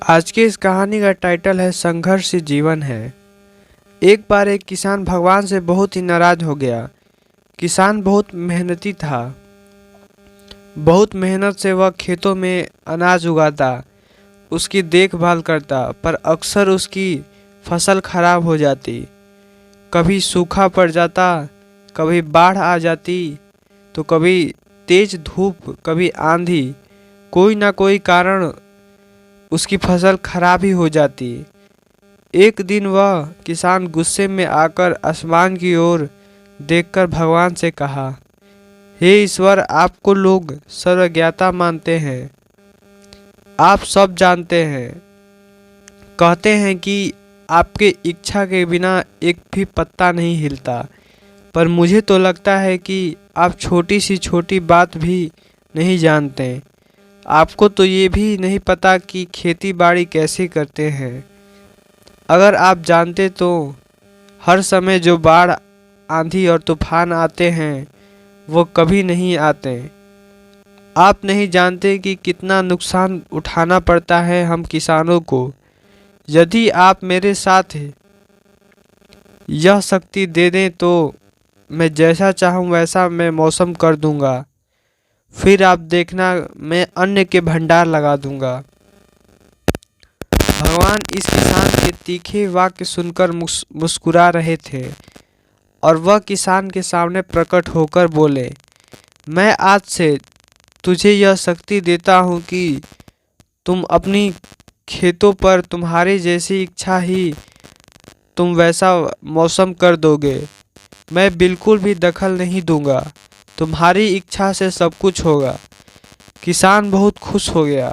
आज की इस कहानी का टाइटल है संघर्ष ही जीवन है। एक बार एक किसान भगवान से बहुत ही नाराज हो गया। किसान बहुत मेहनती था। बहुत मेहनत से वह खेतों में अनाज उगाता, उसकी देखभाल करता, पर अक्सर उसकी फसल खराब हो जाती। कभी सूखा पड़ जाता, कभी बाढ़ आ जाती, तो कभी तेज धूप, कभी आंधी। कोई ना कोई कारण उसकी फसल खराब ही हो जाती। एक दिन वह किसान गुस्से में आकर आसमान की ओर देखकर भगवान से कहा, हे ईश्वर, आपको लोग सर्वज्ञता मानते हैं, आप सब जानते हैं। कहते हैं कि आपके इच्छा के बिना एक भी पत्ता नहीं हिलता, पर मुझे तो लगता है कि आप छोटी सी छोटी बात भी नहीं जानते। आपको तो ये भी नहीं पता कि खेती बाड़ी कैसे करते हैं। अगर आप जानते तो हर समय जो बाढ़, आंधी और तूफान आते हैं वो कभी नहीं आते। आप नहीं जानते कि कितना नुकसान उठाना पड़ता है हम किसानों को। यदि आप मेरे साथ यह शक्ति दे दें तो मैं जैसा चाहूँ वैसा मैं मौसम कर दूंगा। फिर आप देखना, मैं अन्न के भंडार लगा दूंगा। भगवान इस किसान के तीखे वाक्य सुनकर मुस्कुरा रहे थे और वह किसान के सामने प्रकट होकर बोले, मैं आज से तुझे यह शक्ति देता हूँ कि तुम अपनी खेतों पर तुम्हारी जैसी इच्छा ही तुम वैसा मौसम कर दोगे। मैं बिल्कुल भी दखल नहीं दूंगा, तुम्हारी इच्छा से सब कुछ होगा। किसान बहुत खुश हो गया।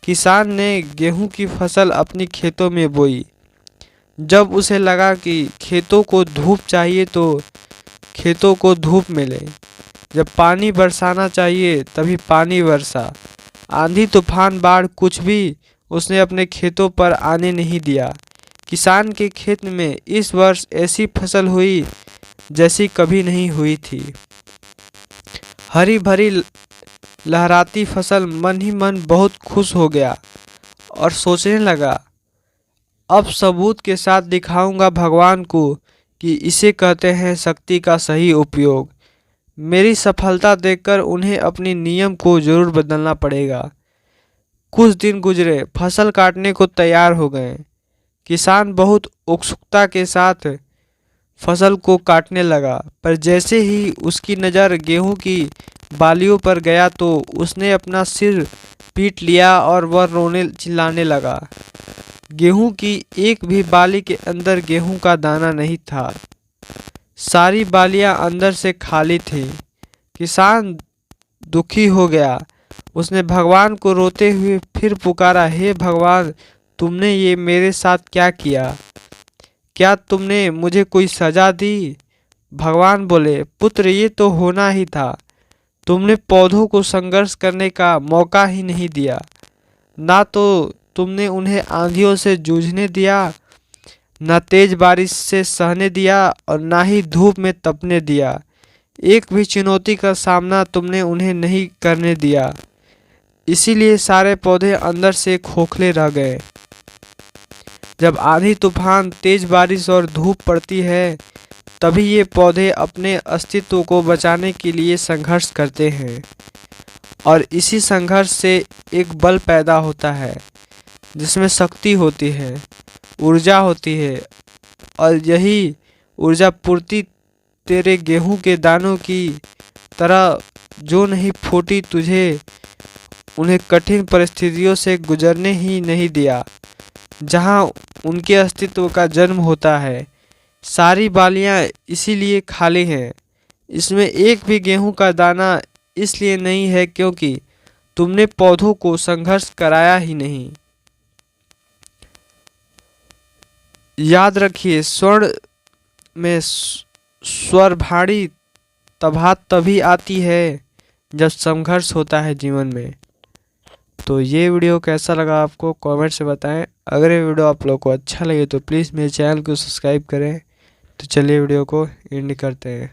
किसान ने गेहूं की फसल अपनी खेतों में बोई। जब उसे लगा कि खेतों को धूप चाहिए तो खेतों को धूप मिले, जब पानी बरसाना चाहिए तभी पानी बरसा। आंधी तूफान बाढ़ कुछ भी उसने अपने खेतों पर आने नहीं दिया। किसान के खेत में इस वर्ष ऐसी फसल हुई जैसी कभी नहीं हुई थी। हरी भरी लहराती फसल। मन ही मन बहुत खुश हो गया और सोचने लगा, अब सबूत के साथ दिखाऊंगा भगवान को कि इसे कहते हैं शक्ति का सही उपयोग। मेरी सफलता देखकर उन्हें अपने नियम को जरूर बदलना पड़ेगा। कुछ दिन गुजरे, फसल काटने को तैयार हो गए। किसान बहुत उत्सुकता के साथ फसल को काटने लगा, पर जैसे ही उसकी नज़र गेहूं की बालियों पर गया तो उसने अपना सिर पीट लिया और वह रोने चिल्लाने लगा। गेहूं की एक भी बाली के अंदर गेहूं का दाना नहीं था। सारी बालियां अंदर से खाली थी। किसान दुखी हो गया। उसने भगवान को रोते हुए फिर पुकारा, हे भगवान, तुमने ये मेरे साथ क्या किया? क्या तुमने मुझे कोई सजा दी? भगवान बोले, पुत्र, ये तो होना ही था। तुमने पौधों को संघर्ष करने का मौका ही नहीं दिया। ना तो तुमने उन्हें आंधियों से जूझने दिया, ना तेज बारिश से सहने दिया और ना ही धूप में तपने दिया। एक भी चुनौती का सामना तुमने उन्हें नहीं करने दिया। इसीलिए सारे पौधे अंदर से खोखले रह गए। जब आंधी तूफान, तेज बारिश और धूप पड़ती है तभी ये पौधे अपने अस्तित्व को बचाने के लिए संघर्ष करते हैं। और इसी संघर्ष से एक बल पैदा होता है जिसमें शक्ति होती है, ऊर्जा होती है। और यही ऊर्जा पूर्ति तेरे गेहूं के दानों की तरह जो नहीं फूटी, तुझे उन्हें कठिन परिस्थितियों से गुजरने ही नहीं दिया जहां उनके अस्तित्व का जन्म होता है। सारी बालियां इसीलिए खाली हैं। इसमें एक भी गेहूं का दाना इसलिए नहीं है क्योंकि तुमने पौधों को संघर्ष कराया ही नहीं। याद रखिए, स्वर्ण में स्वर भाड़ी तबाहत तभी आती है जब संघर्ष होता है जीवन में। तो ये वीडियो कैसा लगा आपको कमेंट से बताएं। अगर ये वीडियो आप लोग को अच्छा लगे तो प्लीज़ मेरे चैनल को सब्सक्राइब करें। तो चलिए वीडियो को एंड करते हैं।